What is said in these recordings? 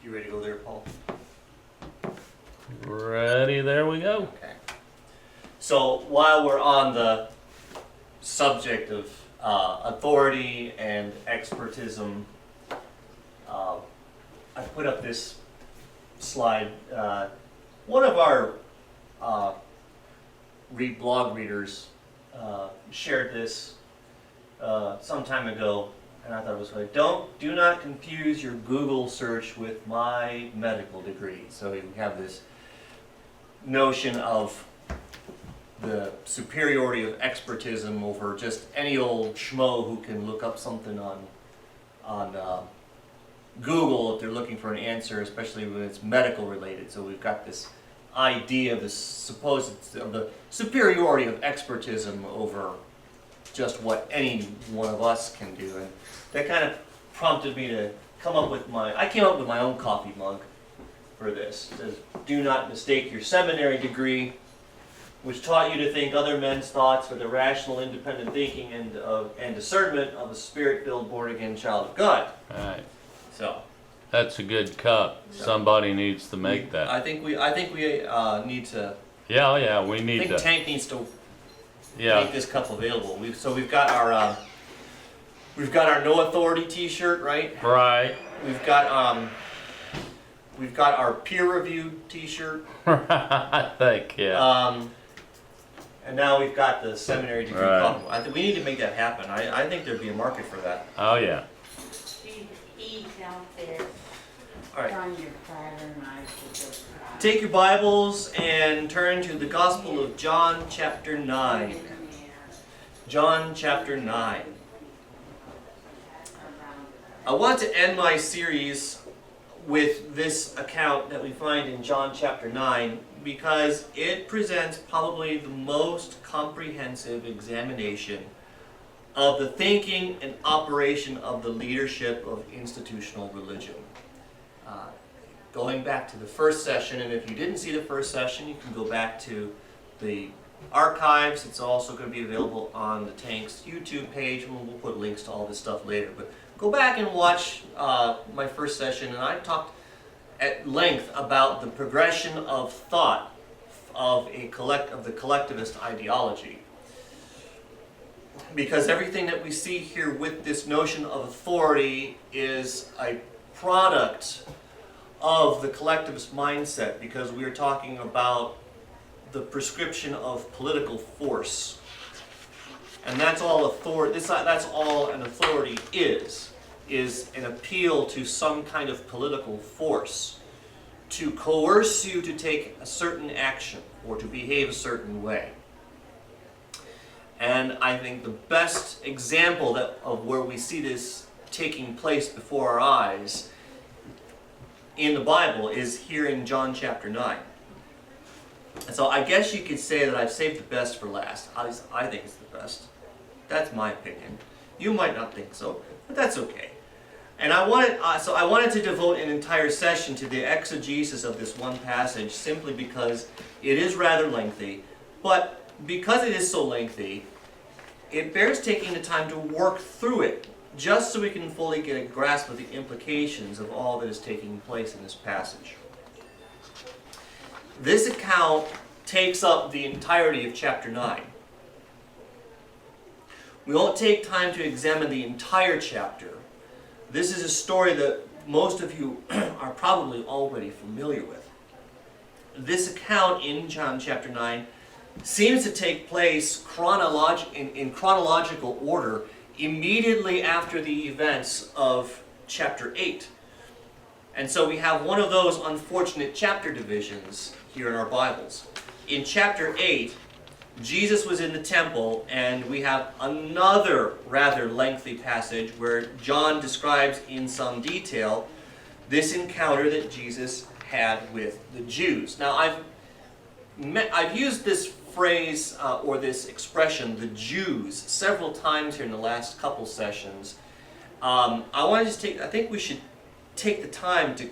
You ready to go there, Paul? Ready, there we go. Okay. So while we're on the subject of authority and expertism, I put up this slide. One of our blog readers shared this some time ago, and I thought it was funny. Do not confuse your Google search with my medical degree. So you have this notion of the superiority of expertism over just any old schmo who can look up something on Google if they're looking for an answer, especially when it's medical related. So we've got this idea of the superiority of expertism over just what any one of us can do, and that kind of prompted me to come up with I came up with my own coffee mug for this. It says, "Do not mistake your seminary degree, which taught you to think other men's thoughts for the rational, independent thinking and discernment of a spirit-filled, born-again child of God." Right. So That's a good cup. Somebody needs to make that. I think we need to. Yeah, we need I think to. TANC needs to Yeah. make this cup available. We've got our No Authority T-shirt, right? Right. We've got our peer review T-shirt. I think, yeah. And now we've got the seminary degree Right. coffee. I think we need to make that happen. I think there'd be a market for that. Oh, yeah. Eat out there. All right. On your platter knife. Take your Bibles and turn to the Gospel of John, chapter 9. John, chapter 9. I want to end my series with this account that we find in John, chapter 9, because it presents probably the most comprehensive examination of the thinking and operation of the leadership of institutional religion. Going back to the first session, and if you didn't see the first session, you can go back to the archives. It's also going to be available on the TANC's YouTube page, and we'll put links to all this stuff later. But go back and watch my first session, and I talked at length about the progression of thought of the collectivist ideology. Because everything that we see here with this notion of authority is a product of the collectivist mindset, because we are talking about the prescription of political force. And that's all authority. That's all an authority is an appeal to some kind of political force to coerce you to take a certain action or to behave a certain way. And I think the best example of where we see this taking place before our eyes in the Bible is here in John chapter 9. And so I guess you could say that I've saved the best for last. At least I think it's the best. That's my opinion. You might not think so, but that's okay. And I wanted to devote an entire session to the exegesis of this one passage, simply because it is rather lengthy. But because it is so lengthy, it bears taking the time to work through it, just so we can fully get a grasp of the implications of all that is taking place in this passage. This account takes up the entirety of chapter 9. We won't take time to examine the entire chapter. This is a story that most of you are probably already familiar with. This account in John chapter 9 seems to take place in chronological order immediately after the events of chapter 8. And so we have one of those unfortunate chapter divisions here in our Bibles. In chapter 8, Jesus was in the temple, and we have another rather lengthy passage where John describes in some detail this encounter that Jesus had with the Jews. Now, I've used this phrase or this expression, the Jews, several times here in the last couple sessions. I think we should take the time to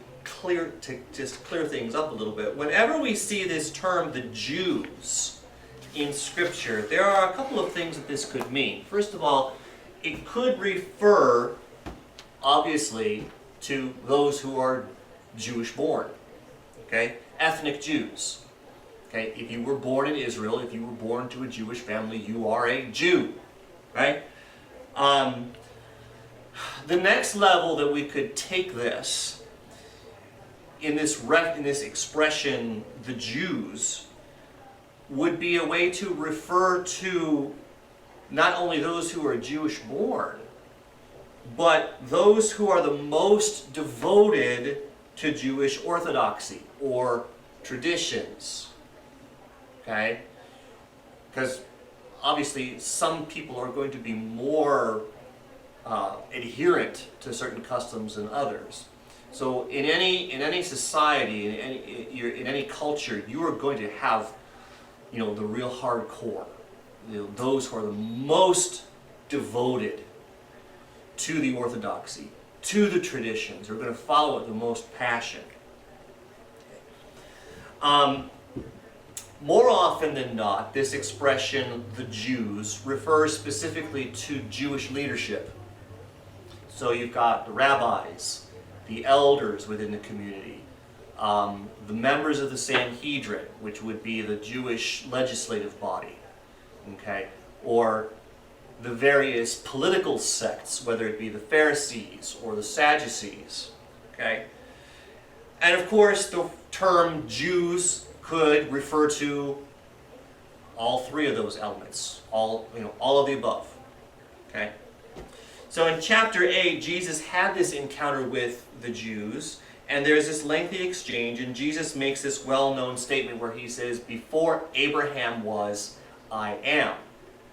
just clear things up a little bit. Whenever we see this term, the Jews, in Scripture, there are a couple of things that this could mean. First of all, it could refer, obviously, to those who are Jewish born. Okay? Ethnic Jews. Okay? If you were born in Israel, if you were born to a Jewish family, you are a Jew. Right? The next level that we could take this, in this expression, the Jews, would be a way to refer to not only those who are Jewish born, but those who are the most devoted to Jewish orthodoxy or traditions. Okay? Because obviously some people are going to be more adherent to certain customs than others. So in any society, in any culture, you are going to have, the real hardcore, those who are the most devoted to the orthodoxy, to the traditions, are going to follow it with the most passion. More often than not, this expression, the Jews, refers specifically to Jewish leadership. So you've got the rabbis, the elders within the community, the members of the Sanhedrin, which would be the Jewish legislative body, okay, or the various political sects, whether it be the Pharisees or the Sadducees, okay. And of course, the term Jews could refer to all three of those elements, all of the above, okay. So in chapter 8, Jesus had this encounter with the Jews, and there's this lengthy exchange, and Jesus makes this well-known statement where he says, "Before Abraham was, I am."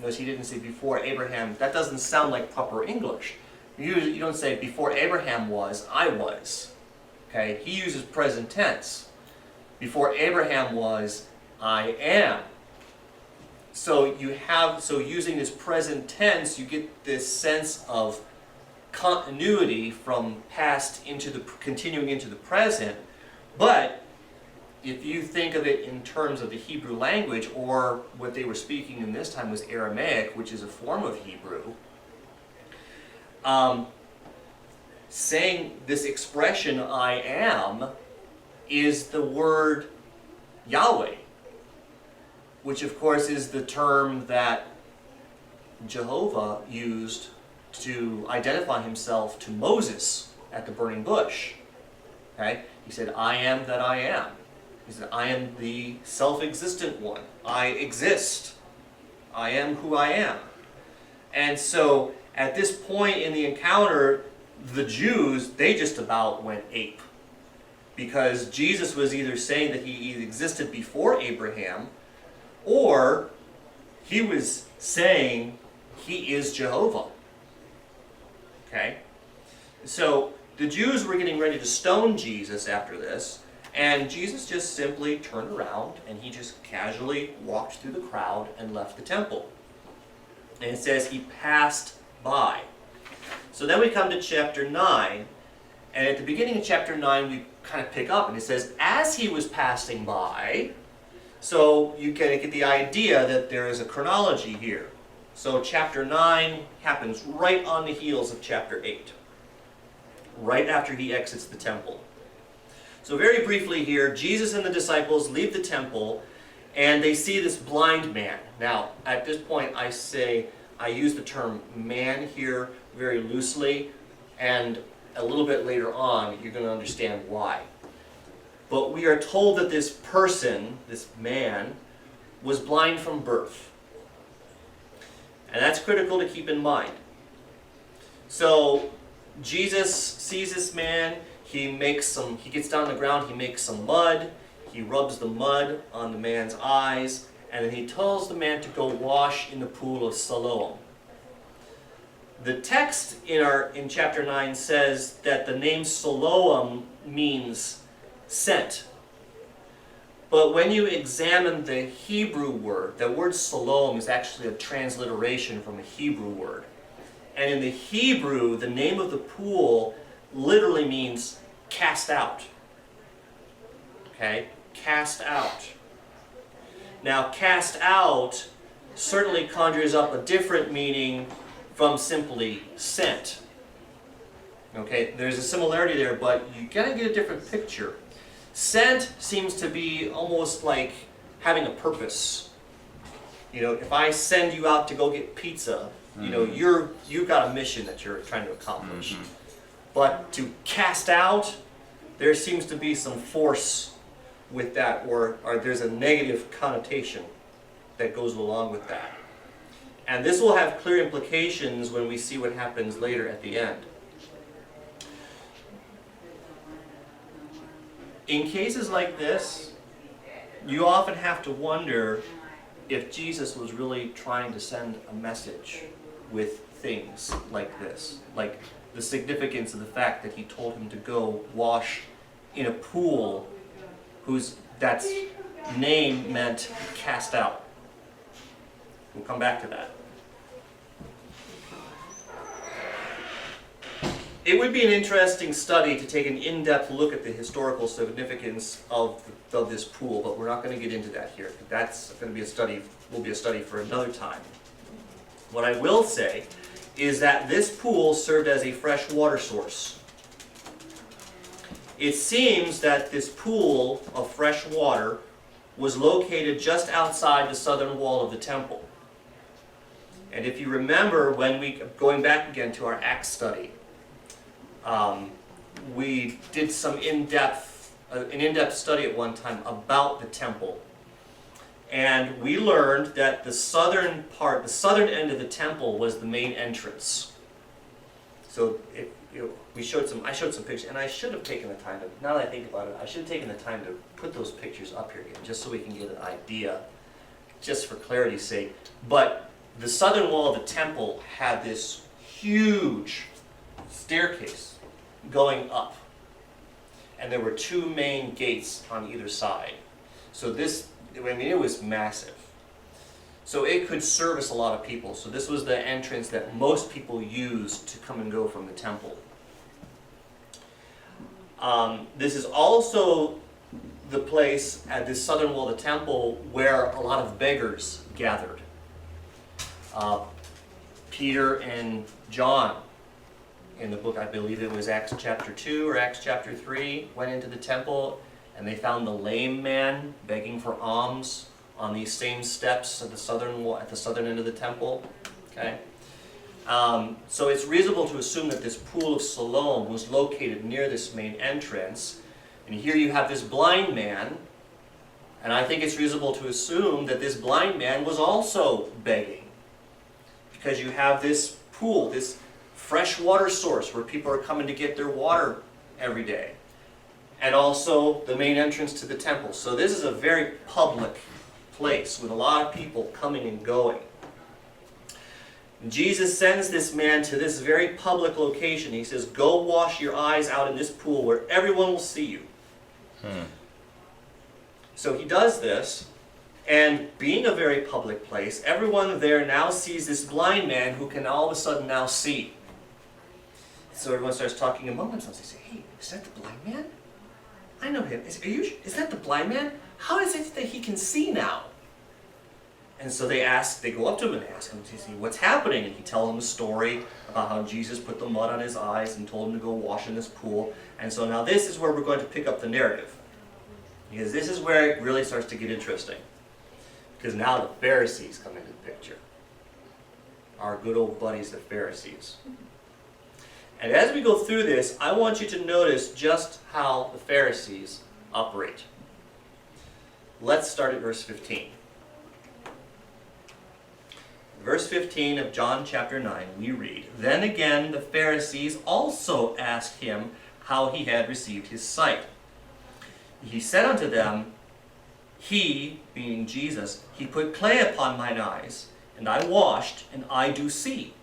Notice he didn't say before Abraham. That doesn't sound like proper English. You don't say before Abraham was, I was. Okay? He uses present tense. Before Abraham was, I am. So using this present tense, you get this sense of continuity from past continuing into the present. But if you think of it in terms of the Hebrew language, or what they were speaking in this time was Aramaic, which is a form of Hebrew, saying this expression, I am, is the word Yahweh, which of course is the term that Jehovah used to identify himself to Moses at the burning bush. Okay? He said, I am that I am. He said, I am the self-existent one. I exist. I am who I am. And so at this point in the encounter, the Jews, they just about went ape. Because Jesus was either saying that he existed before Abraham, or he was saying he is Jehovah. Okay? So the Jews were getting ready to stone Jesus after this, and Jesus just simply turned around and he just casually walked through the crowd and left the temple. And it says he passed by. So then we come to chapter 9, and at the beginning of chapter 9 we kind of pick up, and it says, as he was passing by. So you can get the idea that there is a chronology here. So chapter 9 happens right on the heels of chapter 8, right after he exits the temple. So very briefly here, Jesus and the disciples leave the temple, and they see this blind man. Now, at this point, I use the term man here very loosely, and a little bit later on, you're going to understand why. But we are told that this person, this man, was blind from birth. And that's critical to keep in mind. So Jesus sees this man, he gets down on the ground, he makes some mud, he rubs the mud on the man's eyes, and then he tells the man to go wash in the pool of Siloam. The text in chapter 9 says that the name Siloam means sent. But when you examine the Hebrew word, the word Siloam is actually a transliteration from a Hebrew word. And in the Hebrew, the name of the pool literally means cast out. Okay? Cast out. Now, cast out certainly conjures up a different meaning from simply sent. Okay, there's a similarity there, but you gotta get a different picture. Sent seems to be almost like having a purpose. You know, if I send you out to go get pizza, you know, you've got a mission that you're trying to accomplish. But to cast out, there seems to be some force with that, or there's a negative connotation that goes along with that. And this will have clear implications when we see what happens later at the end. In cases like this, you often have to wonder if Jesus was really trying to send a message with things like this, like the significance of the fact that he told him to go wash in a pool that's name meant cast out. We'll come back to that. It would be an interesting study to take an in-depth look at the historical significance of this pool, but we're not going to get into that here. That's going to be a study, will be a study for another time. What I will say is that this pool served as a fresh water source. It seems that this pool of fresh water was located just outside the southern wall of the temple. And if you remember, going back again to our Acts study, we did some an in-depth study at one time about the temple. And we learned that the southern end of the temple was the main entrance. So I showed some pictures, and I should have taken the time to, now that I think about it, I should have taken the time to put those pictures up here again, just so we can get an idea, just for clarity's sake. But the southern wall of the temple had this huge staircase going up. And there were two main gates on either side. So it was massive. So it could service a lot of people. So this was the entrance that most people used to come and go from the temple. This is also the place at this southern wall of the temple where a lot of beggars gathered. Peter and John, in the book, I believe it was Acts chapter 2 or Acts chapter 3, went into the temple and they found the lame man begging for alms on these same steps at the southern end of the temple. Okay, so it's reasonable to assume that this pool of Siloam was located near this main entrance. And here you have this blind man, and I think it's reasonable to assume that this blind man was also begging, because you have this pool, this fresh water source where people are coming to get their water every day, and also the main entrance to the temple. So this is a very public place with a lot of people coming and going. Jesus sends this man to this very public location. He says, go wash your eyes out in this pool where everyone will see you. So he does this, and being a very public place, everyone there now sees this blind man who can all of a sudden now see. So everyone starts talking among themselves. They say, hey, is that the blind man? I know him. Is that the blind man? How is it that he can see now? And so they go up to him and ask him, what's happening? And he tells them a story about how Jesus put the mud on his eyes and told him to go wash in this pool. And so now this is where we're going to pick up the narrative, because this is where it really starts to get interesting. Because now the Pharisees come into the picture. Our good old buddies, the Pharisees. And as we go through this, I want you to notice just how the Pharisees operate. Let's start at verse 15. Verse 15 of John chapter 9, we read, Then again the Pharisees also asked him how he had received his sight. He said unto them, He, being Jesus, he put clay upon mine eyes, and I washed, and I do see.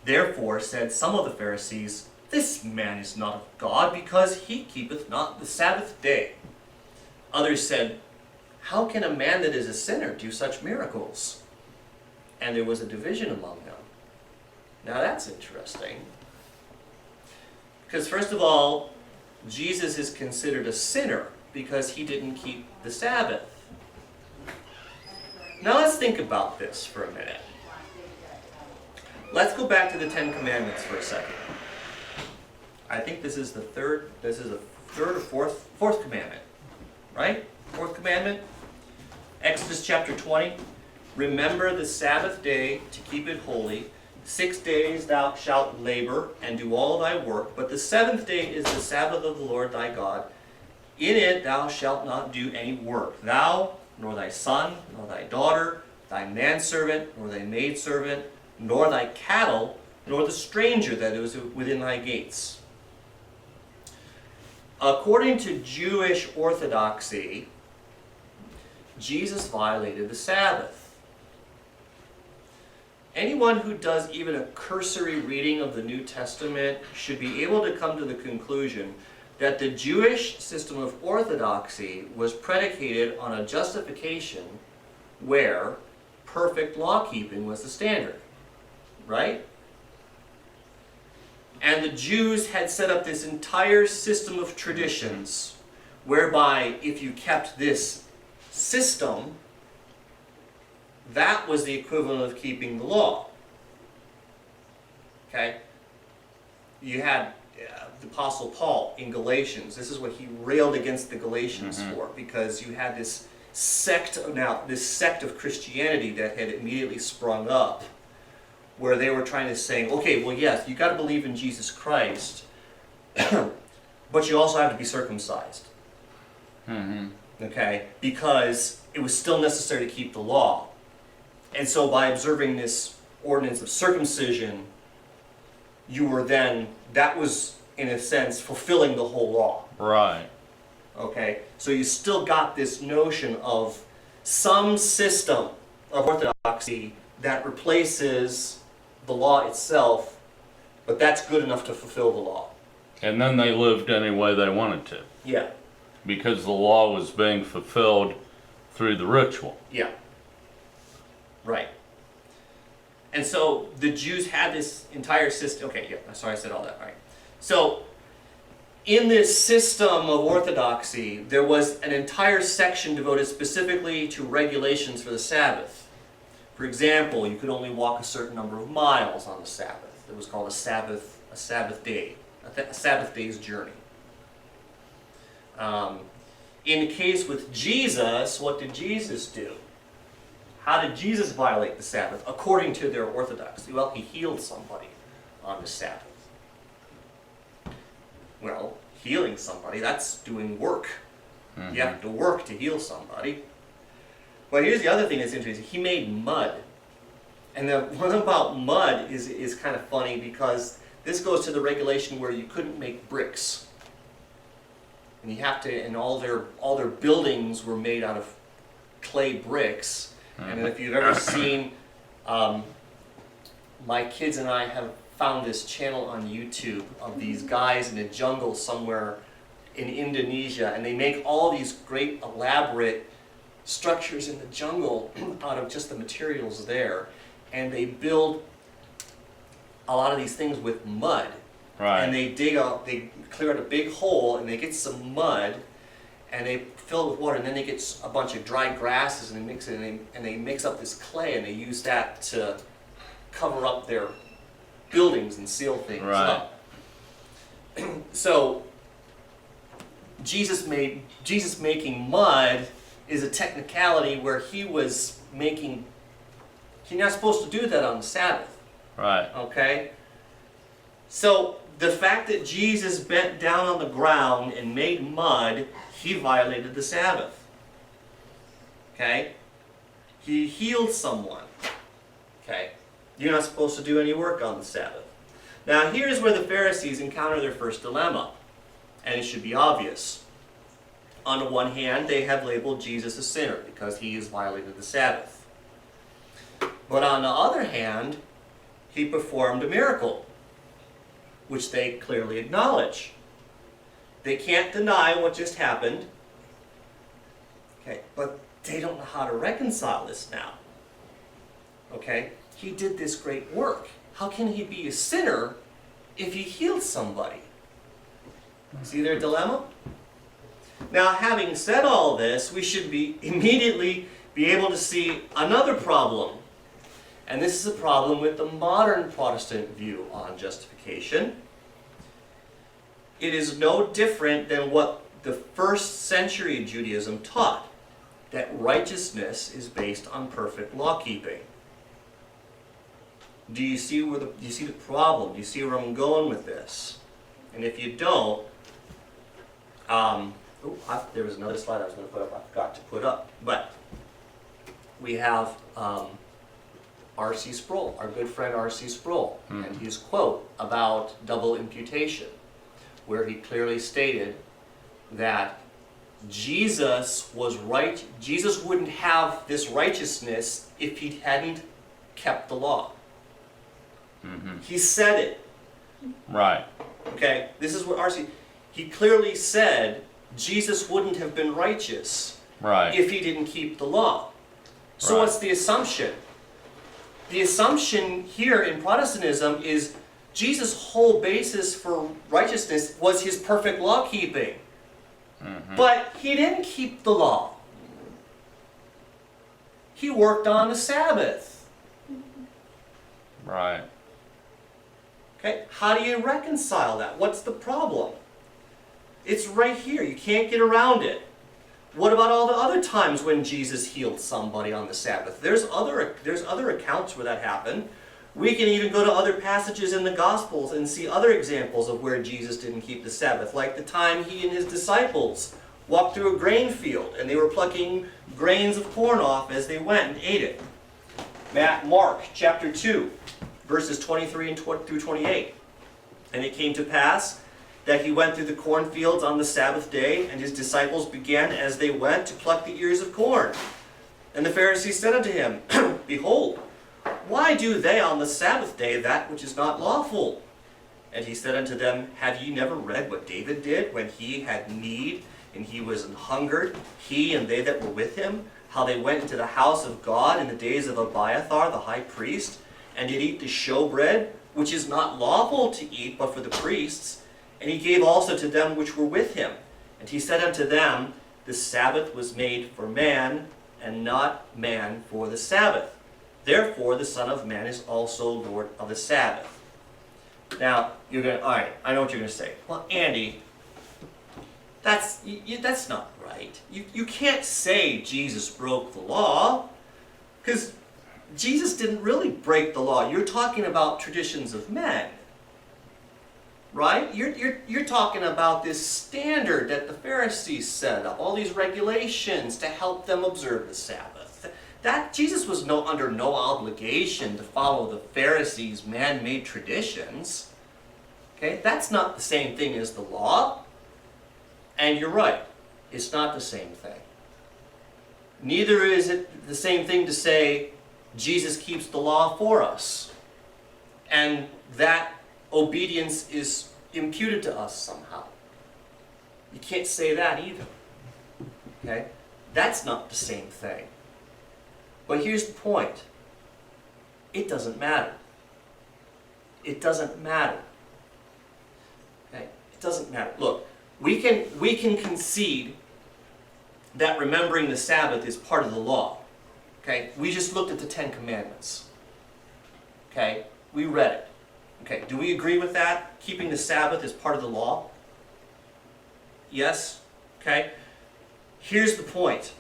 Therefore said some of the Pharisees, This man is not of God, because he keepeth not the Sabbath day. Others said, How can a man that is a sinner do such miracles? And there was a division among them. Now that's interesting. Because first of all, Jesus is considered a sinner because he didn't keep the Sabbath. Now let's think about this for a minute. Let's go back to the Ten Commandments for a second. I think this is the third or fourth commandment, right? Fourth commandment, Exodus chapter 20. Remember the Sabbath day to keep it holy. 6 days thou shalt labor and do all thy work, but the seventh day is the Sabbath of the Lord thy God. In it thou shalt not do any work, thou, nor thy son, nor thy daughter, thy manservant, nor thy maidservant, nor thy cattle, nor the stranger that is within thy gates. According to Jewish orthodoxy, Jesus violated the Sabbath. Anyone who does even a cursory reading of the New Testament should be able to come to the conclusion that the Jewish system of orthodoxy was predicated on a justification where perfect law-keeping was the standard, right? And the Jews had set up this entire system of traditions whereby if you kept this system, that was the equivalent of keeping the law. Okay? You had the Apostle Paul in Galatians. This is what he railed against the Galatians for, because you had this sect of Christianity that had immediately sprung up, where they were trying to say, okay, well, yes, you got to believe in Jesus Christ, but you also have to be circumcised. Okay? Because it was still necessary to keep the law. And so by observing this ordinance of circumcision, you were then, that was, in a sense, fulfilling the whole law. Right. Okay? So you still got this notion of some system of orthodoxy that replaces the law itself, but that's good enough to fulfill the law. And then they lived any way they wanted to, Yeah. because the law was being fulfilled through the ritual. Yeah. Right. And so the Jews had this entire system. Okay, yeah, sorry I said all that. All right. So in this system of orthodoxy, there was an entire section devoted specifically to regulations for the Sabbath. For example, you could only walk a certain number of miles on the Sabbath. It was called a Sabbath day, a Sabbath day's journey. In the case with Jesus, what did Jesus do? How did Jesus violate the Sabbath according to their orthodoxy? Well, he healed somebody on the Sabbath. Well, healing somebody, that's doing work. You have to work to heal somebody. But here's the other thing that's interesting. He made mud. And the one about mud is kind of funny, because this goes to the regulation where you couldn't make bricks. And you have to, and all their buildings were made out of clay bricks. And if you've ever seen, my kids and I have found this channel on YouTube of these guys in a jungle somewhere in Indonesia, and they make all these great elaborate structures in the jungle out of just the materials there, and they build a lot of these things with mud. Right. And they clear out a big hole, and they get some mud, and they fill it with water, and then they get a bunch of dry grasses, and they mix it, and they mix up this clay, and they use that to cover up their buildings and seal things up. So Jesus making mud is a technicality where he's not supposed to do that on the Sabbath. Right. Okay? So the fact that Jesus bent down on the ground and made mud, he violated the Sabbath. Okay? He healed someone. Okay? You're not supposed to do any work on the Sabbath. Now here's where the Pharisees encounter their first dilemma, and it should be obvious. On the one hand, they have labeled Jesus a sinner because he has violated the Sabbath. But on the other hand, he performed a miracle, which they clearly acknowledge. They can't deny what just happened. Okay, but they don't know how to reconcile this now. Okay? He did this great work. How can he be a sinner if he healed somebody? See their dilemma? Now, having said all this, we should immediately be able to see another problem. And this is a problem with the modern Protestant view on justification. it is no different than what the first century Judaism taught, that righteousness is based on perfect law keeping. Do you see do you see the problem? Do you see where I'm going with this? And if you don't, there was another slide I was going to put up. I forgot to put up, but we have R.C. Sproul, our good friend R.C. Sproul, and his quote about double imputation, where he clearly stated that Jesus was right. Jesus wouldn't have this righteousness if he hadn't kept the law. He said it. Right. Okay, this is what R.C. He clearly said Jesus wouldn't have been righteous Right. if he didn't keep the law. So Right. what's the assumption? The assumption here in Protestantism is Jesus' whole basis for righteousness was his perfect law keeping. But he didn't keep the law. He worked on the Sabbath. Right. Okay, how do you reconcile that? What's the problem? It's right here. You can't get around it. What about all the other times when Jesus healed somebody on the Sabbath? There's other accounts where that happened. We can even go to other passages in the Gospels and see other examples of where Jesus didn't keep the Sabbath, like the time he and his disciples walked through a grain field and they were plucking grains of corn off as they went and ate it. Mark chapter 2, verses 23 and through 28. And it came to pass that he went through the cornfields on the Sabbath day, and his disciples began as they went to pluck the ears of corn. And the Pharisees said unto him, Behold, why do they on the Sabbath day that which is not lawful? And he said unto them, Have ye never read what David did when he had need, and he was an hungered, he and they that were with him, how they went into the house of God in the days of Abiathar the high priest, and did eat the showbread, which is not lawful to eat but for the priests, and he gave also to them which were with him. And he said unto them, The Sabbath was made for man, and not man for the Sabbath. Therefore the Son of Man is also Lord of the Sabbath. Now, you're going to, all right, I know what you're going to say. Well, Andy, that's not right. You can't say Jesus broke the law, because Jesus didn't really break the law. You're talking about traditions of men, right? You're talking about this standard that the Pharisees set up, all these regulations to help them observe the Sabbath. That Jesus was under no obligation to follow the Pharisees' man-made traditions. Okay, that's not the same thing as the law. And you're right, it's not the same thing. Neither is it the same thing to say Jesus keeps the law for us, and that obedience is imputed to us somehow. You can't say that either. Okay? That's not the same thing. But here's the point. It doesn't matter. It doesn't matter. Okay? It doesn't matter. Look, we can concede that remembering the Sabbath is part of the law. Okay? We just looked at the Ten Commandments. Okay? We read it. Okay, do we agree with that? Keeping the Sabbath is part of the law? Yes? Okay? Here's the point.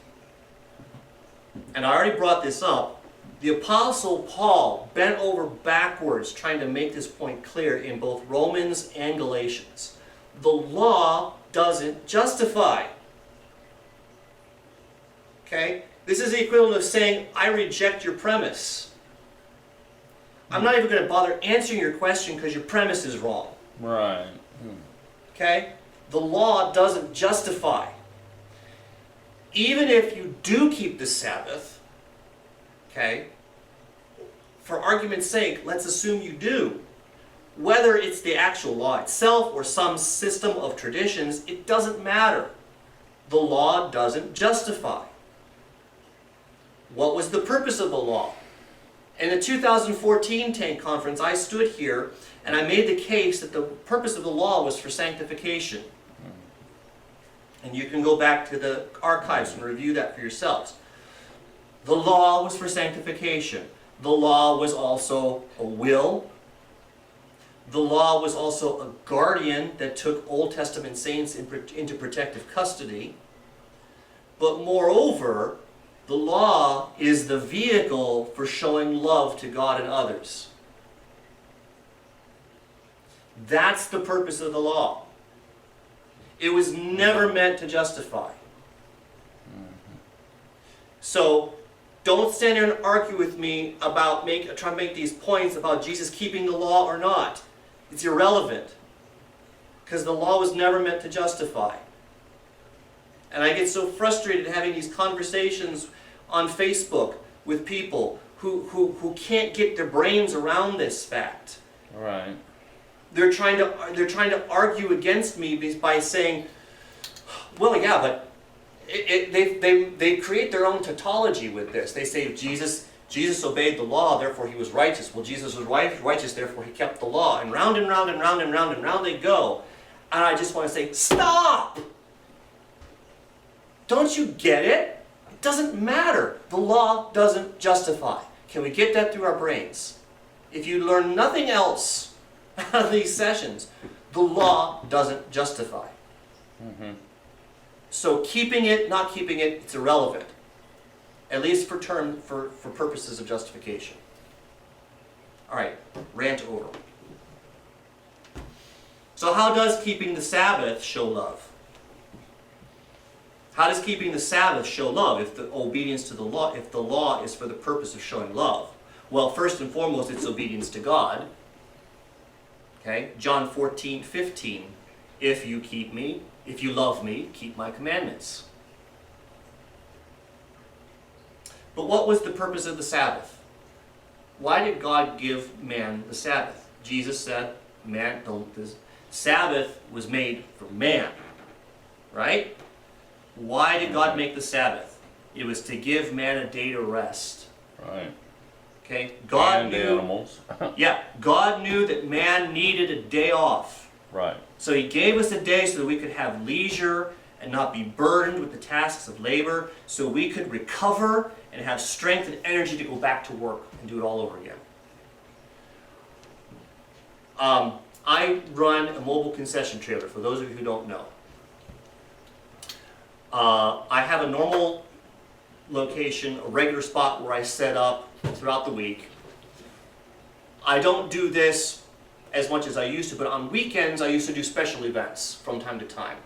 And I already brought this up. The Apostle Paul bent over backwards trying to make this point clear in both Romans and Galatians. The law doesn't justify. Okay? This is the equivalent of saying, I reject your premise. I'm not even going to bother answering your question because your premise is wrong. Right. Okay? The law doesn't justify. Even if you do keep the Sabbath, okay, for argument's sake, let's assume you do. Whether it's the actual law itself or some system of traditions, it doesn't matter. The law doesn't justify. What was the purpose of the law? In the 2014 TANC conference, I stood here and I made the case that the purpose of the law was for sanctification. And you can go back to the archives and review that for yourselves. The law was for sanctification. The law was also a will. The law was also a guardian that took Old Testament saints into protective custody. But moreover, the law is the vehicle for showing love to God and others. That's the purpose of the law. It was never meant to justify. So, don't stand here and argue with me about trying to make these points about Jesus keeping the law or not. It's irrelevant. Because the law was never meant to justify. And I get so frustrated having these conversations on Facebook with people who can't get their brains around this fact. Right. They're trying to argue against me by saying, well, yeah, but they create their own tautology with this. They say Jesus obeyed the law, therefore he was righteous. Well, Jesus was righteous, therefore he kept the law. And round and round and round and round and round they go. And I just want to say, stop! Don't you get it? It doesn't matter. The law doesn't justify. Can we get that through our brains? If you learn nothing else out of these sessions, the law doesn't justify. Mm-hmm. So keeping it, not keeping it, it's irrelevant. At least for purposes of justification. All right, rant over. So how does keeping the Sabbath show love? How does keeping the Sabbath show love if the obedience to the law, if the law is for the purpose of showing love? Well, first and foremost, it's obedience to God. Okay, John 14:15. If you love me, keep my commandments. But what was the purpose of the Sabbath? Why did God give man the Sabbath? Jesus said, the Sabbath was made for man. Right? Why did God make the Sabbath? It was to give man a day to rest. Right. Okay? And animals. Yeah, God knew that man needed a day off. Right. So he gave us a day so that we could have leisure and not be burdened with the tasks of labor, so we could recover and have strength and energy to go back to work and do it all over again. I run a mobile concession trailer, for those of you who don't know. I have a normal location, a regular spot where I set up throughout the week. I don't do this as much as I used to, but on weekends I used to do special events from time to time.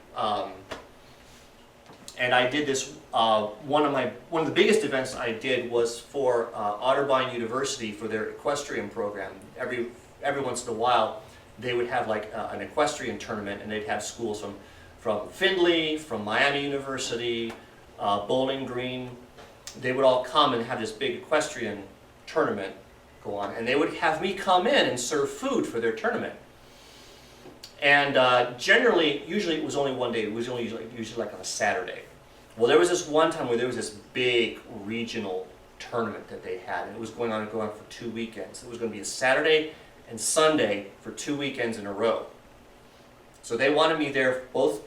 And I did this, one of the biggest events I did was for Otterbein University for their equestrian program. Every once in a while they would have like an equestrian tournament, and they'd have schools from Findlay, from Miami University, Bowling Green. They would all come and have this big equestrian tournament go on, and they would have me come in and serve food for their tournament. And usually it was only one day. It was usually like on a Saturday. Well, there was this one time where there was this big regional tournament that they had, and it was going on for 2 weekends. It was going to be a Saturday and Sunday for 2 weekends in a row. So they wanted me there both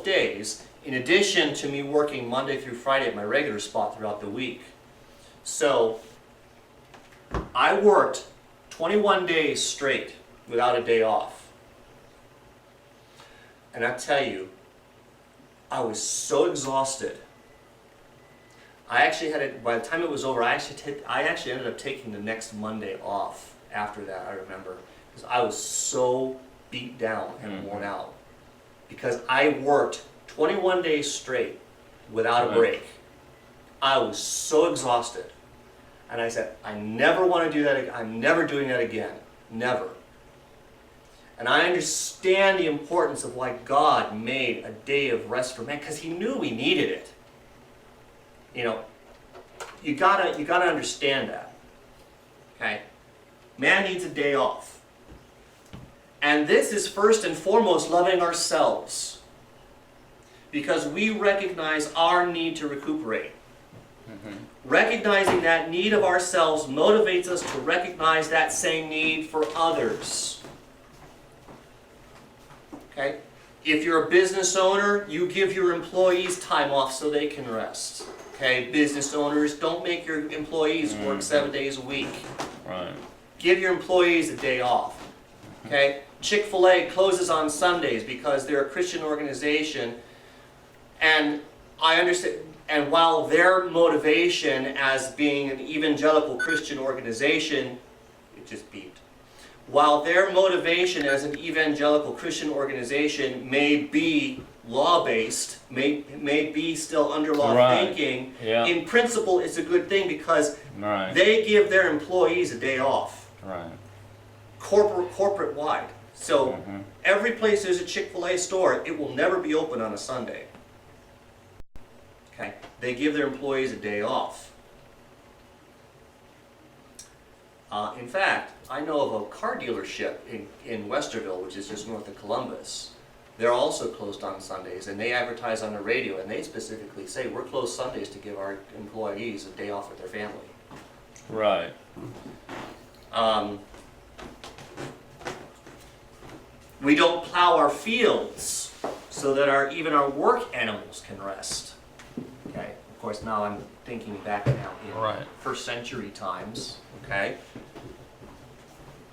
days, in addition to me working Monday through Friday at my regular spot throughout the week. So I worked 21 days straight without a day off. And I tell you, I was so exhausted. I actually by the time it was over, I actually ended up taking the next Monday off after that, I remember. Because I was so beat down and worn out. Because I worked 21 days straight without a break. I was so exhausted. And I said, I never want to do that again. I'm never doing that again. Never. And I understand the importance of why God made a day of rest for man, because he knew we needed it. You know, you gotta understand that. Okay? Man needs a day off. And this is first and foremost loving ourselves, because we recognize our need to recuperate. Mm-hmm. Recognizing that need of ourselves motivates us to recognize that same need for others. Okay? If you're a business owner, you give your employees time off so they can rest. Okay? Business owners, don't make your employees work 7 days a week. Right. Give your employees a day off. Okay? Chick-fil-A closes on Sundays because they're a Christian organization, and I understand, and while their motivation as being an evangelical Christian organization, it just beeped. While their motivation as an evangelical Christian organization may be law-based, may be still under law Right. thinking, Yeah. in principle it's a good thing because Right. they give their employees a day off, Right. corporate-wide. So Mhm. every place there's a Chick-fil-A store, it will never be open on a Sunday. Okay? They give their employees a day off. In fact, I know of a car dealership in Westerville, which is just north of Columbus. They're also closed on Sundays, and they advertise on the radio, and they specifically say, we're closed Sundays to give our employees a day off with their family. Right. We don't plow our fields so that even our work animals can rest. Okay, of course now I'm thinking back now in Right. first century times. Okay,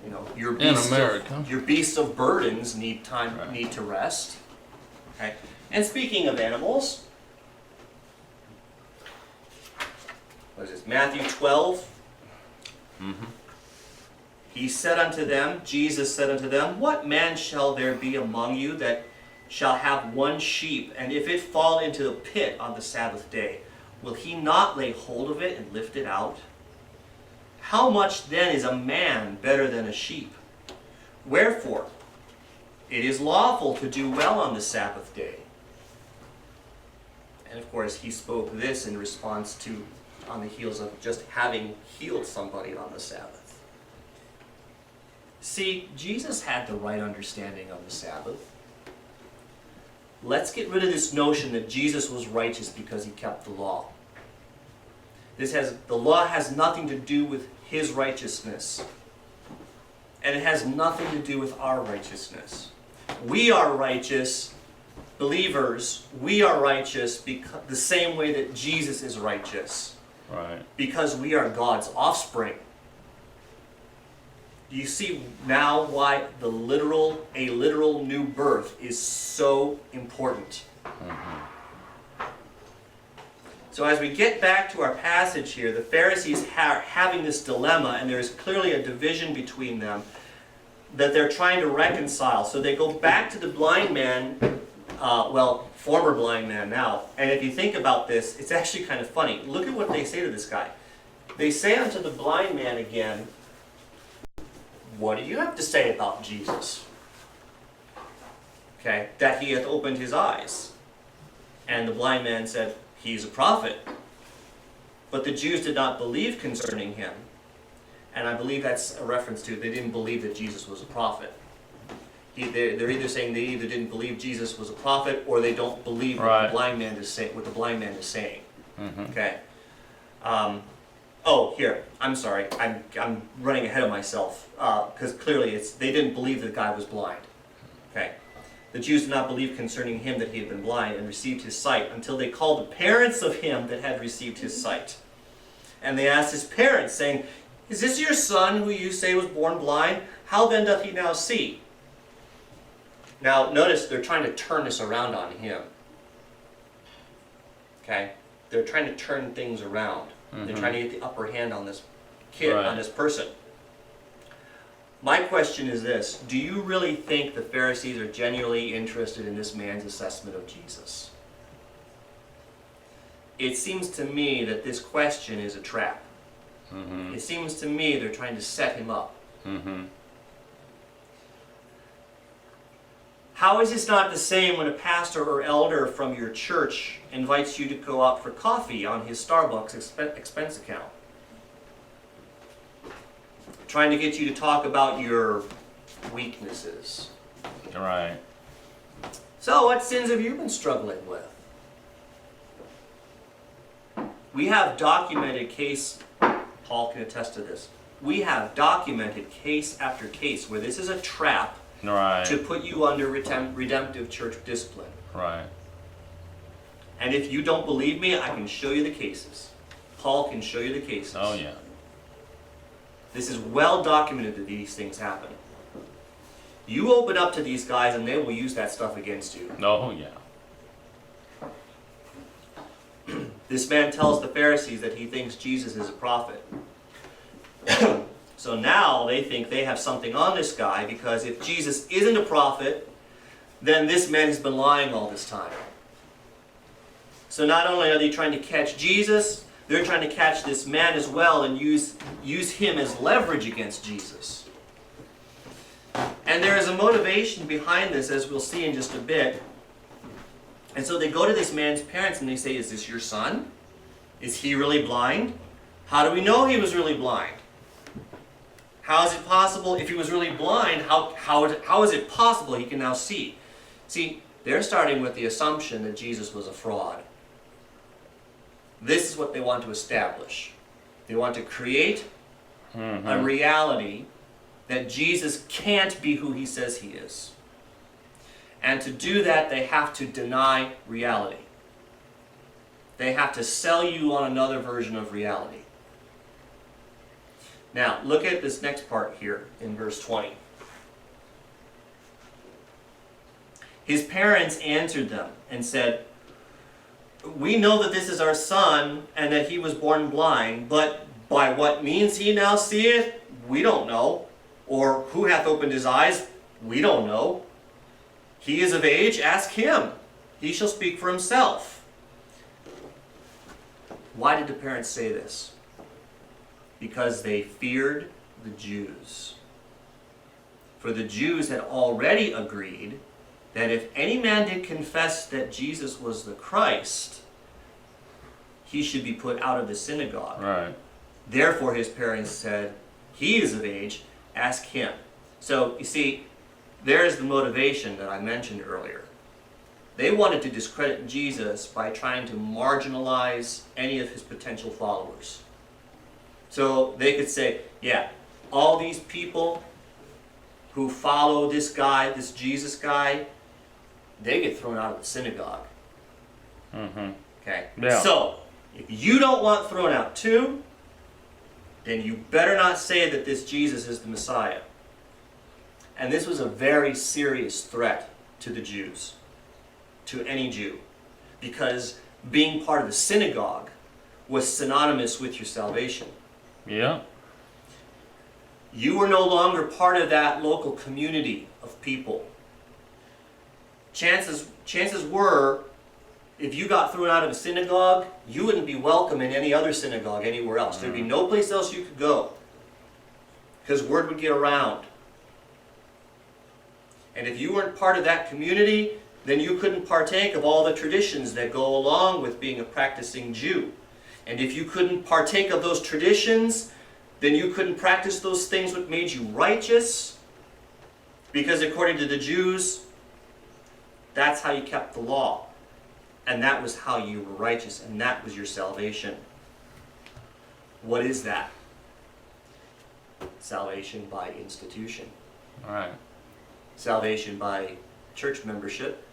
you know your In America. your beasts of burdens need time, Right. need to rest. Okay, and speaking of animals, what is this? Matthew 12. Mm-hmm. He said unto them, Jesus said unto them, what man shall there be among you that shall have one sheep, and if it fall into a pit on the Sabbath day, will he not lay hold of it and lift it out? How much then is a man better than a sheep? Wherefore, it is lawful to do well on the Sabbath day. And of course, he spoke this in response to, on the heels of just having healed somebody on the Sabbath. See, Jesus had the right understanding of the Sabbath. Let's get rid of this notion that Jesus was righteous because he kept the law. The law has nothing to do with his righteousness. And it has nothing to do with our righteousness. We are righteous, believers, we are righteous the same way that Jesus is righteous. Right. Because we are God's offspring. Do you see now why a literal new birth is so important? Mm-hmm. So as we get back to our passage here, the Pharisees are having this dilemma, and there's clearly a division between them that they're trying to reconcile. So they go back to the blind man, former blind man now. And if you think about this, it's actually kind of funny. Look at what they say to this guy. They say unto the blind man again, what do you have to say about Jesus? Okay, that he hath opened his eyes. And the blind man said, he's a prophet. But the Jews did not believe concerning him. And I believe that's a reference to they didn't believe that Jesus was a prophet. They're either saying they either didn't believe Jesus was a prophet, or they don't believe what Right. the blind man is saying. Mm-hmm. Okay. Here. I'm sorry. I'm running ahead of myself because clearly they didn't believe the guy was blind. Okay. The Jews did not believe concerning him that he had been blind and received his sight until they called the parents of him that had received his sight. And they asked his parents, saying, is this your son who you say was born blind? How then doth he now see? Now, notice they're trying to turn this around on him. Okay? They're trying to turn things around. Mm-hmm. They're trying to get the upper hand on this kid, Right. on this person. My question is this. Do you really think the Pharisees are genuinely interested in this man's assessment of Jesus? It seems to me that this question is a trap. Mm-hmm. It seems to me they're trying to set him up. Mm-hmm. How is this not the same when a pastor or elder from your church invites you to go out for coffee on his Starbucks expense account? Trying to get you to talk about your weaknesses. Right. So, what sins have you been struggling with? We have documented case, Paul can attest to this, we have documented case after case where this is a trap Right. to put you under redemptive church discipline. Right. And if you don't believe me, I can show you the cases. Paul can show you the cases. Oh yeah. This is well documented that these things happen. You open up to these guys and they will use that stuff against you. Oh, yeah. This man tells the Pharisees that he thinks Jesus is a prophet. So now they think they have something on this guy, because if Jesus isn't a prophet, then this man has been lying all this time. So not only are they trying to catch Jesus, they're trying to catch this man as well and use him as leverage against Jesus. And there is a motivation behind this, as we'll see in just a bit. And so they go to this man's parents and they say, "Is this your son? Is he really blind? How do we know he was really blind? How is it possible, if he was really blind, how is it possible he can now see?" See, they're starting with the assumption that Jesus was a fraud. This is what they want to establish. They want to create a reality that Jesus can't be who he says he is. And to do that, they have to deny reality. They have to sell you on another version of reality. Now, look at this next part here in verse 20. His parents answered them and said, "We know that this is our son and that he was born blind, but by what means he now seeth, we don't know. Or who hath opened his eyes, we don't know. He is of age, ask him. He shall speak for himself." Why did the parents say this? Because they feared the Jews. For the Jews had already agreed that if any man did confess that Jesus was the Christ, he should be put out of the synagogue. Right. Therefore his parents said, "He is of age, ask him." So, you see, there's the motivation that I mentioned earlier. They wanted to discredit Jesus by trying to marginalize any of his potential followers. So they could say, yeah, all these people who follow this guy, this Jesus guy, they get thrown out of the synagogue. Okay? Yeah. So, if you don't want thrown out too, then you better not say that this Jesus is the Messiah. And this was a very serious threat to the Jews, to any Jew, because being part of the synagogue was synonymous with your salvation. Yeah. You were no longer part of that local community of people. Chances were, if you got thrown out of a synagogue, you wouldn't be welcome in any other synagogue anywhere else. There'd be no place else you could go, because word would get around. And if you weren't part of that community, then you couldn't partake of all the traditions that go along with being a practicing Jew. And if you couldn't partake of those traditions, then you couldn't practice those things that made you righteous, because according to the Jews, that's how you kept the law. And that was how you were righteous, and that was your salvation. What is that? Salvation by institution. All right. Salvation by church membership.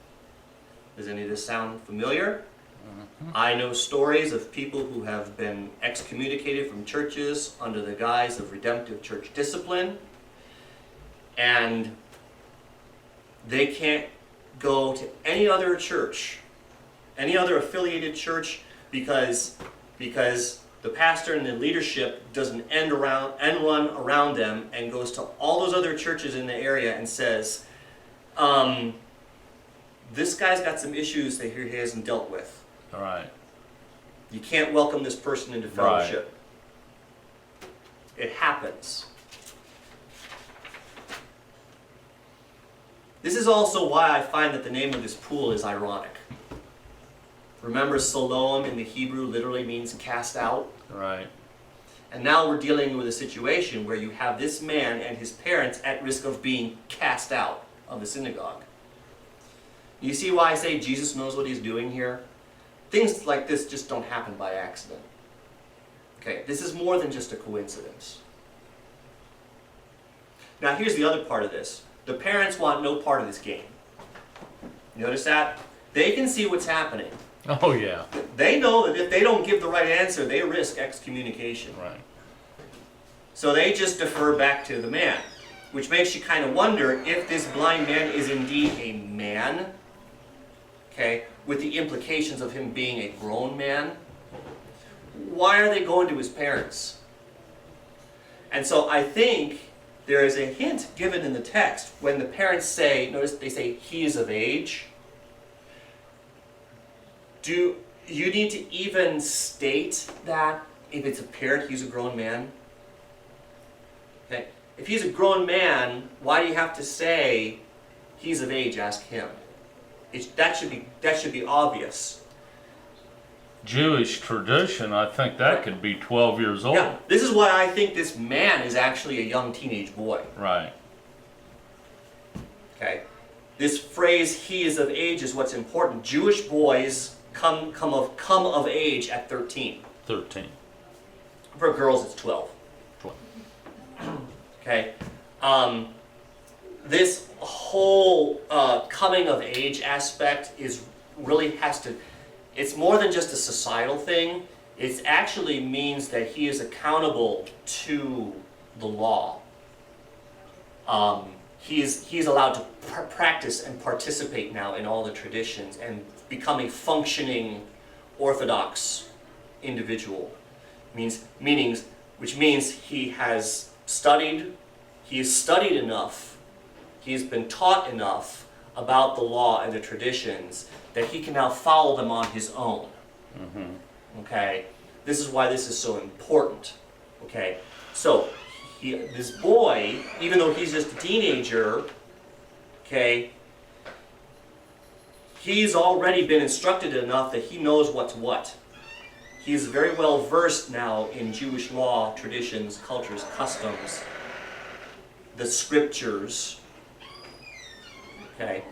Does any of this sound familiar? I know stories of people who have been excommunicated from churches under the guise of redemptive church discipline, and they can't go to any other church, any other affiliated church, because the pastor and the leadership doesn't end run around them and goes to all those other churches in the area and says, this guy's got some issues that he hasn't dealt with. All right. You can't welcome this person into fellowship. Right. It happens. This is also why I find that the name of this pool is ironic. Remember, Siloam in the Hebrew literally means cast out. Right. And now we're dealing with a situation where you have this man and his parents at risk of being cast out of the synagogue. You see why I say Jesus knows what he's doing here? Things like this just don't happen by accident. Okay, this is more than just a coincidence. Now here's the other part of this. The parents want no part of this game. Notice that? They can see what's happening. Oh, yeah. They know that if they don't give the right answer, they risk excommunication. Right. So they just defer back to the man. which makes you kind of wonder if this blind man is indeed a man, okay, with the implications of him being a grown man. Why are they going to his parents? And so I think there is a hint given in the text when the parents say, notice they say, he is of age. Do you need to even state that if it's apparent he's a grown man? Okay. If he's a grown man, why do you have to say he's of age? Ask him. That should be obvious. Jewish tradition, I think that could be 12 years old. Yeah, this is why I think this man is actually a young teenage boy. Right. Okay. This phrase "he is of age" is what's important. Jewish boys come of age at 13. 13. For girls, it's 12. 12. Okay. This whole coming of age aspect it's more than just a societal thing. It actually means that he is accountable to the law. He is allowed to practice and participate now in all the traditions and become a functioning Orthodox individual. Which means he has studied enough, he has been taught enough about the law and the traditions that he can now follow them on his own. Mm-hmm. Okay? This is why this is so important. Okay? So, this boy, even though he's just a teenager, okay, he's already been instructed enough that he knows what's what. He's very well versed now in Jewish law, traditions, cultures, customs, the scriptures. Okay?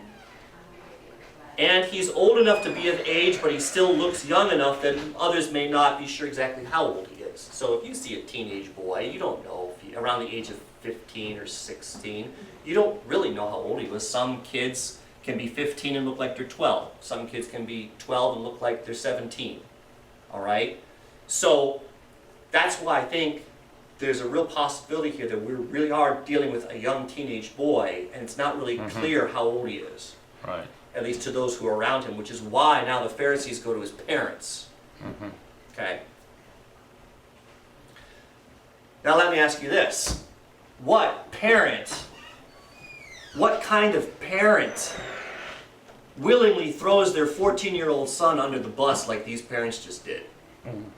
And he's old enough to be of age, but he still looks young enough that others may not be sure exactly how old he is. So if you see a teenage boy, you don't know if around the age of 15 or 16, you don't really know how old he was. Some kids can be 15 and look like they're 12. Some kids can be 12 and look like they're 17. All right? So that's why I think there's a real possibility here that we really are dealing with a young teenage boy, and it's not really clear how old he is. Right. At least to those who are around him, which is why now the Pharisees go to his parents. Mm-hmm. Okay? Now let me ask you this. What kind of parent willingly throws their 14-year-old son under the bus like these parents just did? Mm-hmm.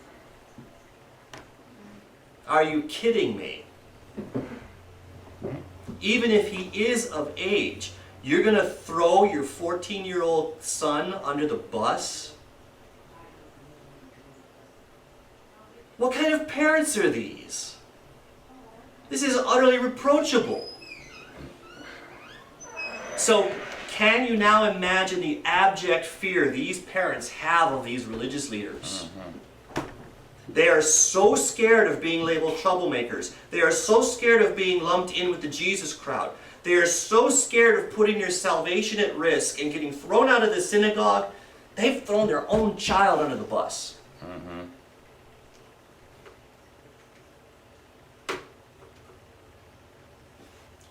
Are you kidding me? Even if he is of age, you're going to throw your 14-year-old son under the bus? What kind of parents are these? This is utterly reproachable. So, can you now imagine the abject fear these parents have of these religious leaders? They are so scared of being labeled troublemakers. They are so scared of being lumped in with the Jesus crowd. They are so scared of putting their salvation at risk and getting thrown out of the synagogue, they've thrown their own child under the bus. Mm-hmm.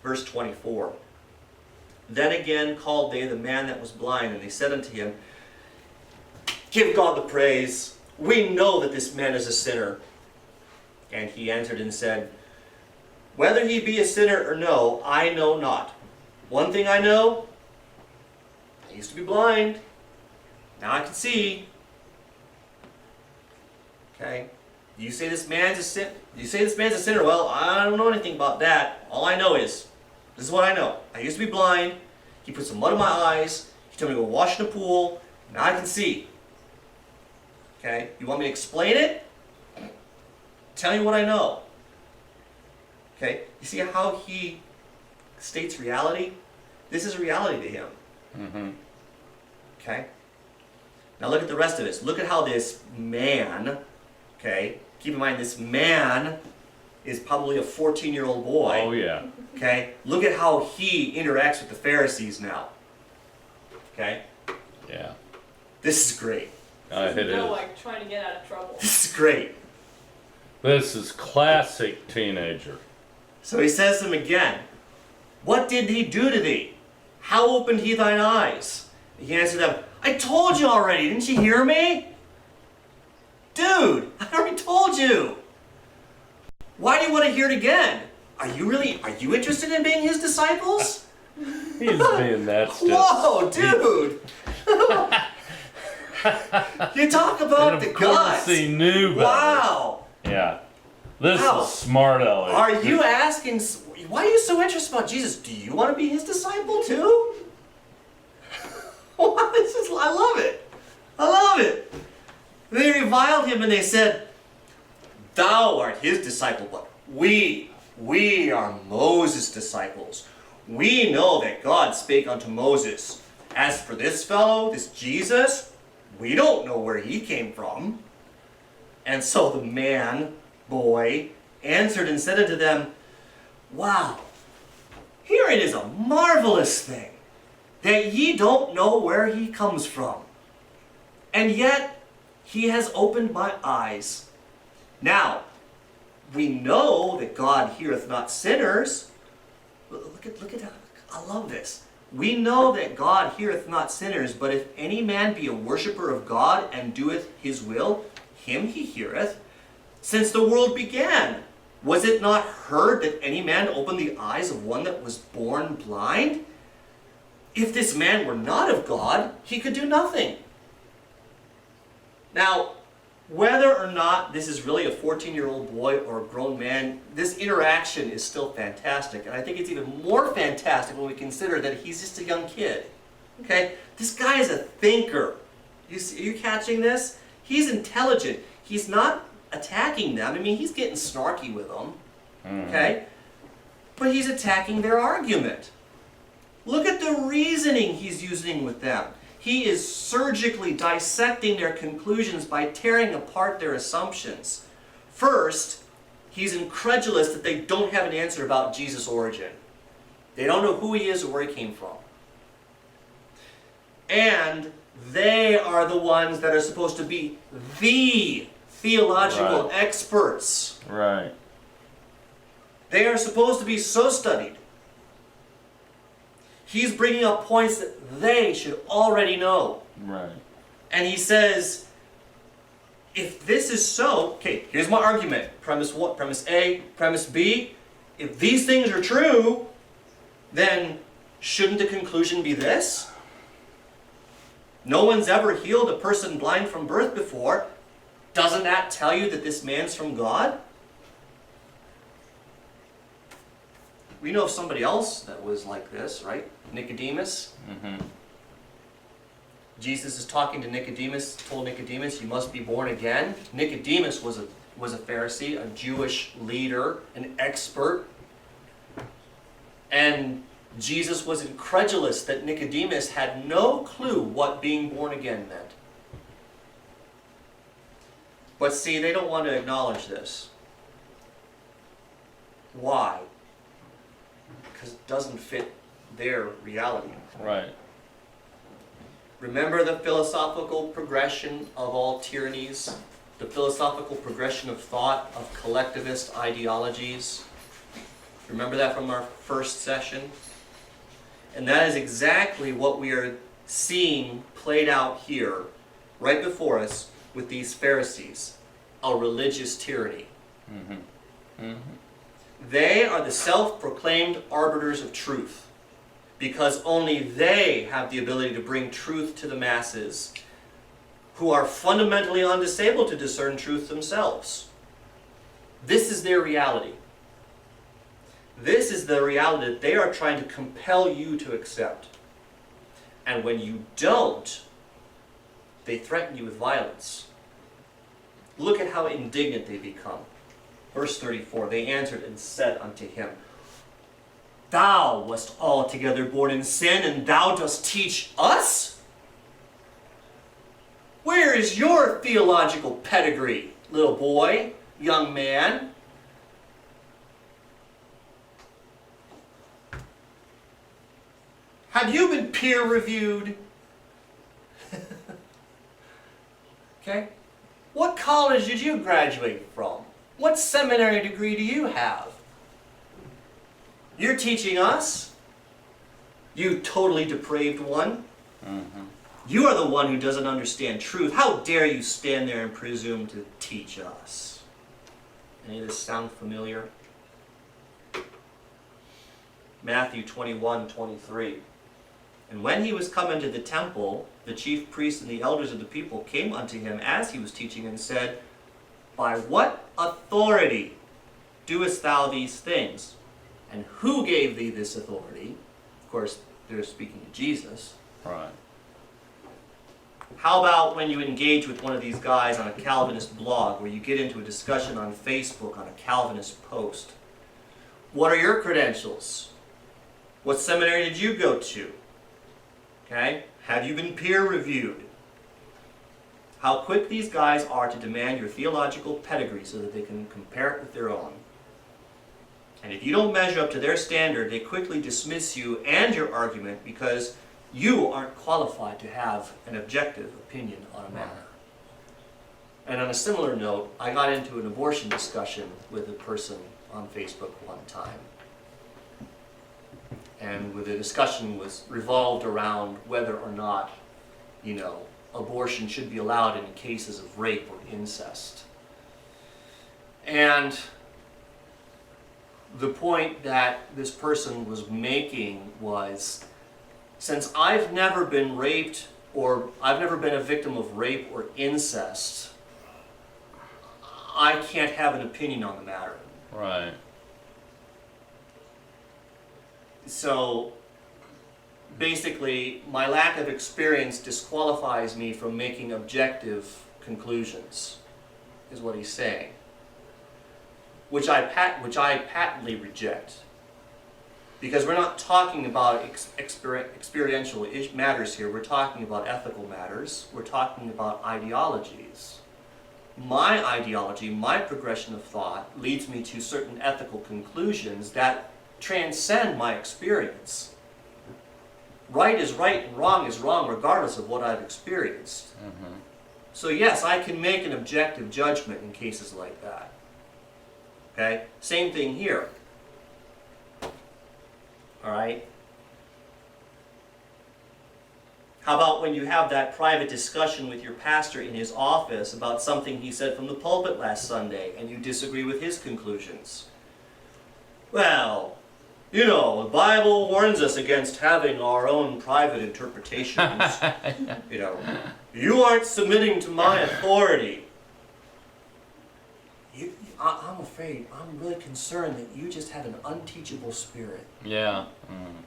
Verse 24. Then again called they the man that was blind, and they said unto him, Give God the praise. We know that this man is a sinner. And he answered and said, Whether he be a sinner or no, I know not. One thing I know, I used to be blind. Now I can see. Okay? You say this man's a sinner. Well, I don't know anything about that. All I know is, this is what I know. I used to be blind. He put some mud in my eyes. He told me to go wash in the pool. Now I can see. Okay? You want me to explain it? Tell you what I know. Okay? You see how he states reality? This is reality to him. Mm-hmm. Okay? Now look at the rest of this. Look at how this man, okay, keep in mind this man is probably a 14-year-old boy. Oh, yeah. Okay? Look at how he interacts with the Pharisees now. Okay? Yeah. This is great. It is. Like trying to get out of trouble. This is great. This is classic teenager. So he says to them again, did he do to thee? How opened he thine eyes? He answered them, I told you already, didn't you hear me? Dude, I already told you. Why do you want to hear it again? Are you interested in being his disciples? He's being that stiff. Whoa, dude! You talk about And the of course guts. he knew better. Wow. Yeah. This Wow. is smart, Elliot. Are you asking, why are you so interested about Jesus? Do you want to be his disciple too? I love it. I love it. They reviled him and they said, thou art his disciple, but we are Moses' disciples. We know that God spake unto Moses. As for this fellow, this Jesus, we don't know where he came from. And so the boy, answered and said unto them, wow, herein is a marvelous thing, that ye don't know where he comes from. And yet he has opened my eyes. Now, we know that God heareth not sinners. Look at that. I love this. We know that God heareth not sinners, but if any man be a worshipper of God and doeth his will, him he heareth. Since the world began, was it not heard that any man opened the eyes of one that was born blind? If this man were not of God, he could do nothing. Now, whether or not this is really a 14-year-old boy or a grown man, this interaction is still fantastic. And I think it's even more fantastic when we consider that he's just a young kid. Okay? This guy is a thinker. Are you catching this? He's intelligent. He's not attacking them. I mean, he's getting snarky with them. Okay? But he's attacking their argument. Look at the reasoning he's using with them. He is surgically dissecting their conclusions by tearing apart their assumptions. First, he's incredulous that they don't have an answer about Jesus' origin. They don't know who he is or where he came from. And they are the ones that are supposed to be the theological experts. Right. They are supposed to be so studied. He's bringing up points that they should already know. Right. And he says, if this is so, okay, here's my argument. Premise what? Premise A, premise B. If these things are true, then shouldn't the conclusion be this? No one's ever healed a person blind from birth before. Doesn't that tell you that this man's from God? We know of somebody else that was like this, right? Nicodemus. Jesus is talking to Nicodemus, told Nicodemus, you must be born again. Nicodemus was a Pharisee, a Jewish leader, an expert. And Jesus was incredulous that Nicodemus had no clue what being born again meant. But see, they don't want to acknowledge this. Why? Because it doesn't fit their reality. Right. Remember the philosophical progression of all tyrannies? The philosophical progression of thought of collectivist ideologies? Remember that from our first session? And that is exactly what we are seeing played out here, right before us, with these Pharisees. A religious tyranny. They are the self-proclaimed arbiters of truth, because only they have the ability to bring truth to the masses, who are fundamentally undisabled to discern truth themselves. This is their reality. This is the reality that they are trying to compel you to accept. And when you don't, they threaten you with violence. Look at how indignant they become. Verse 34, they answered and said unto him, thou wast altogether born in sin, and thou dost teach us? Where is your theological pedigree, little boy, young man? Have you been peer-reviewed? Okay? What college did you graduate from? What seminary degree do you have? You're teaching us? You totally depraved one. Mm-hmm. You are the one who doesn't understand truth. How dare you stand there and presume to teach us? Any of this sound familiar? Matthew 21:23. And when he was come into the temple, the chief priests and the elders of the people came unto him as he was teaching and said, By what authority doest thou these things? And who gave thee this authority? Of course, they're speaking to Jesus. Right. How about when you engage with one of these guys on a Calvinist blog, where you get into a discussion on Facebook on a Calvinist post? What are your credentials? What seminary did you go to? Okay? Have you been peer reviewed? How quick these guys are to demand your theological pedigree so that they can compare it with their own. And if you don't measure up to their standard, they quickly dismiss you and your argument because you aren't qualified to have an objective opinion on a matter. And on a similar note, I got into an abortion discussion with a person on Facebook one time. And the discussion was revolved around whether or not, abortion should be allowed in cases of rape or incest. And the point that this person was making was, since I've never been raped or I've never been a victim of rape or incest, I can't have an opinion on the matter. Right. So basically, my lack of experience disqualifies me from making objective conclusions, is what he's saying. Which I patently reject. Because we're not talking about experiential matters here, we're talking about ethical matters, we're talking about ideologies. My ideology, my progression of thought, leads me to certain ethical conclusions that transcend my experience. Right is right and wrong is wrong regardless of what I've experienced. Mm-hmm. So yes, I can make an objective judgment in cases like that. Okay? Same thing here. Alright? How about when you have that private discussion with your pastor in his office about something he said from the pulpit last Sunday and you disagree with his conclusions? Well, the Bible warns us against having our own private interpretations. You aren't submitting to my authority. I'm afraid, I'm really concerned that you just have an unteachable spirit. Yeah. Mm.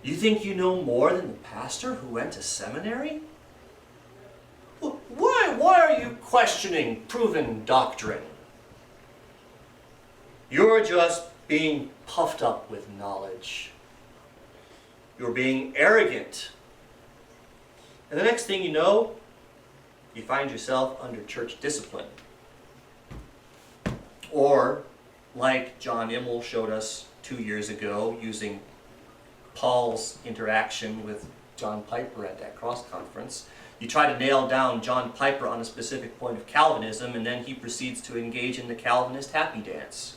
You think you know more than the pastor who went to seminary? Well, why are you questioning proven doctrine? You're just being puffed up with knowledge. You're being arrogant. And the next thing you know, you find yourself under church discipline. Or, like John Immel showed us 2 years ago, using Paul's interaction with John Piper at that cross conference, you try to nail down John Piper on a specific point of Calvinism, and then he proceeds to engage in the Calvinist happy dance.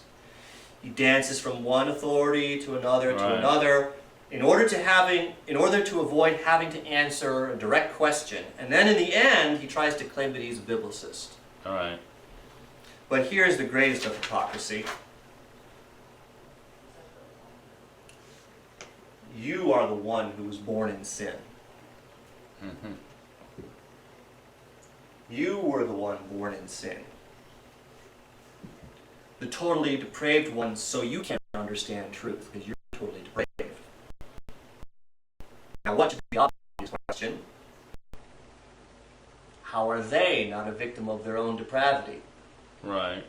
He dances from one authority to another to another in order to avoid having to answer a direct question. And then in the end, he tries to claim that he's a biblicist. All right. But here's the greatest of hypocrisy. You are the one who was born in sin. Mm-hmm. You were the one born in sin. The totally depraved one, so you can't understand truth, because you're totally depraved. Now, what should be the obvious question? How are they not a victim of their own depravity? Right.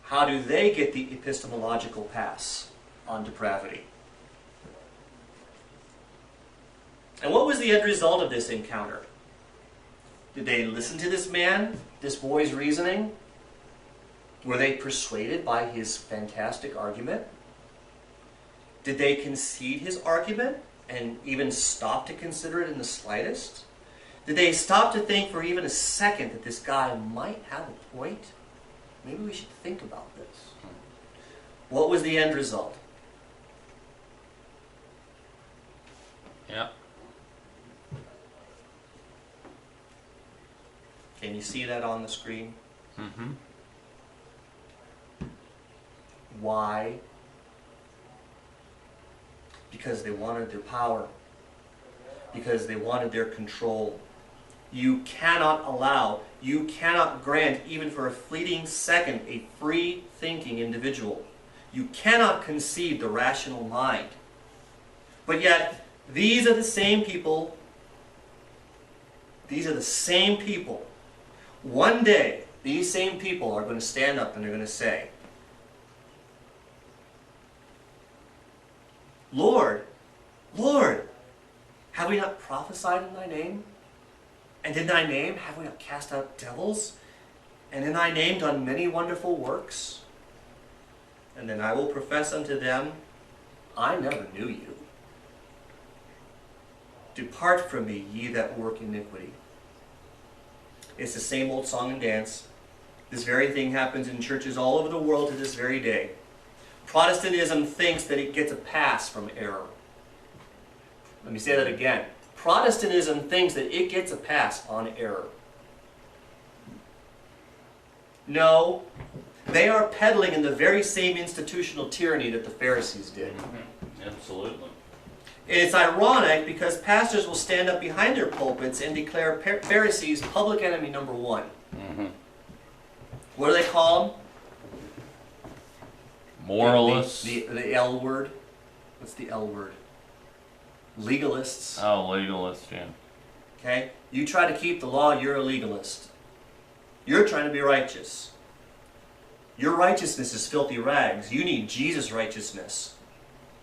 How do they get the epistemological pass on depravity? And what was the end result of this encounter? Did they listen to this man, this boy's reasoning? Were they persuaded by his fantastic argument? Did they concede his argument and even stop to consider it in the slightest? Did they stop to think for even a second that this guy might have a point? Maybe we should think about this. What was the end result? Yeah. Can you see that on the screen? Mm-hmm. Why? Because they wanted their power. Because they wanted their control. You cannot allow, you cannot grant, even for a fleeting second, a free-thinking individual. You cannot concede the rational mind. But yet, these are the same people, one day, these same people are going to stand up and they're going to say, Lord, Lord, have we not prophesied in thy name? And in thy name have we not cast out devils? And in thy name done many wonderful works? And then I will profess unto them, I never knew you. Depart from me, ye that work iniquity. It's the same old song and dance. This very thing happens in churches all over the world to this very day. Protestantism thinks that it gets a pass from error. Let me say that again. Protestantism thinks that it gets a pass on error. No, they are peddling in the very same institutional tyranny that the Pharisees did. Absolutely. And it's ironic because pastors will stand up behind their pulpits and declare Pharisees public enemy number one. Mm-hmm. What do they call them? Moralists. The L word. What's the L word? Legalists. Oh, legalists, yeah. Okay? You try to keep the law, you're a legalist. You're trying to be righteous. Your righteousness is filthy rags. You need Jesus' righteousness.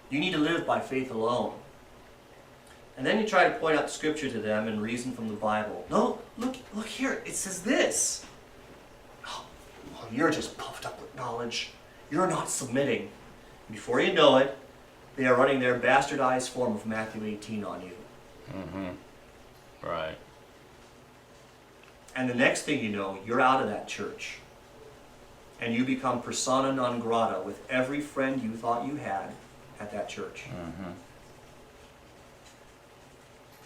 You need to live by faith alone. And then you try to point out Scripture to them and reason from the Bible. No, look here. It says this. Oh, well, you're just puffed up with knowledge. You're not submitting. Before you know it, they are running their bastardized form of Matthew 18 on you. Mm-hmm. Right. And the next thing you know, you're out of that church. And you become persona non grata with every friend you thought you had at that church. Mm-hmm.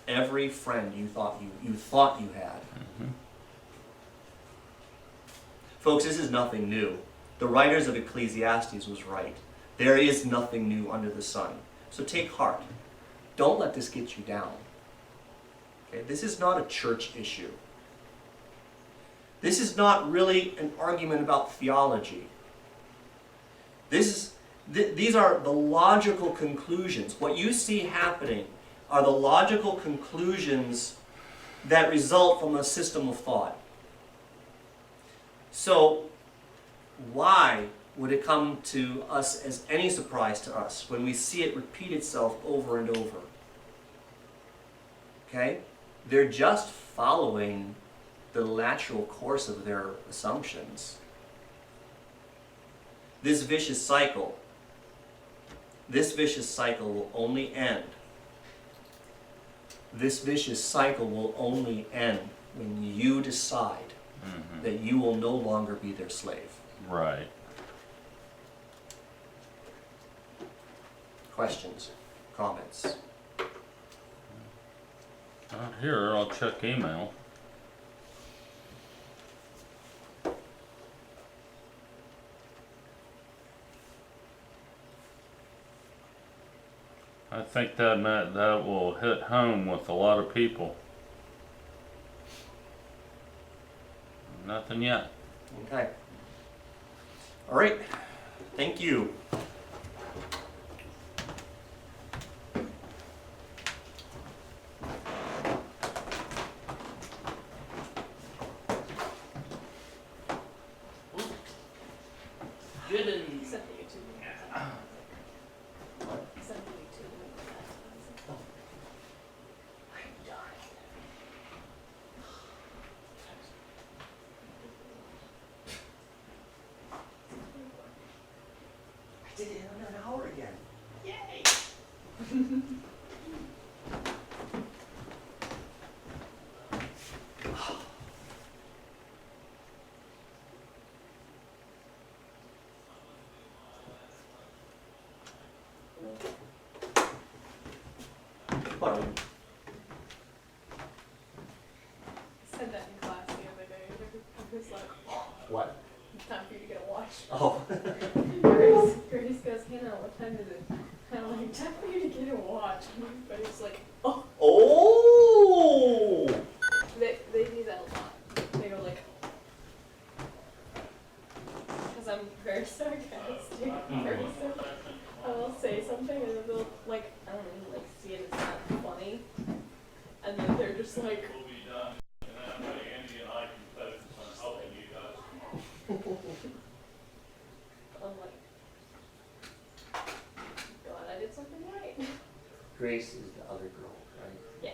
Every friend you thought you had. Mm-hmm. Folks, this is nothing new. The writers of Ecclesiastes was right. There is nothing new under the sun. So take heart. Don't let this get you down. Okay? This is not a church issue. This is not really an argument about theology. These are the logical conclusions. What you see happening are the logical conclusions that result from a system of thought. So, why would it come to us as any surprise to us when we see it repeat itself over and over? Okay? They're just following the natural course of their assumptions. This vicious cycle will only end. This vicious cycle will only end when you decide that you will no longer be their slave. Right. Questions? Comments? Here, I'll check email. I think that will hit home with a lot of people. Nothing yet. Okay. All right. Thank you. Good and I didn't What? I said that in class the other day. I was like, What? it's time for you to get a watch. Oh. Grace goes, Hannah, what time is it? And I'm like, time for you to get a watch. But it's like, oh, Oh! they do that a lot. They go like, because I'm very sarcastic. Very sarcastic. I will say something and then they'll like, I don't know, like see it as not funny. And then they're just like, I'm like, God, I did something right. Grace is the other girl, right? Yeah.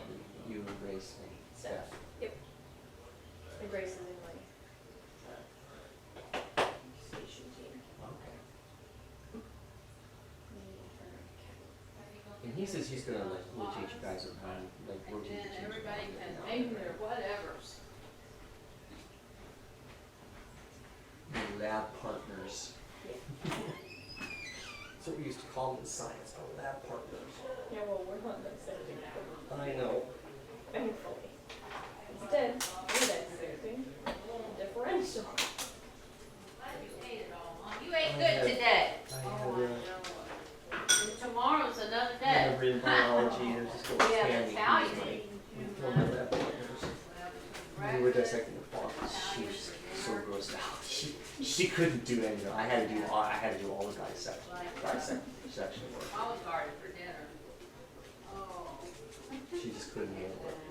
You and Grace and Steph. Yep. And Grace is in my station team. Okay. And he says he's gonna like rotate you guys around, like rotate the teams Everybody around. can name their whatevers. The lab partners. That's what we used to call them in science, the lab partners. Yeah, well, we're not the same thing. I know. Thankfully. Instead, we're that same thing. Differential. You ate good today. I And tomorrow's another had day. read biology and just go Yeah, candy. Italian. One of my lab partners. We were dissecting the fox. She was so grossed out. She couldn't do anything. I had to do all the dissection work. Olive Garden for dinner. Oh. She just couldn't handle it.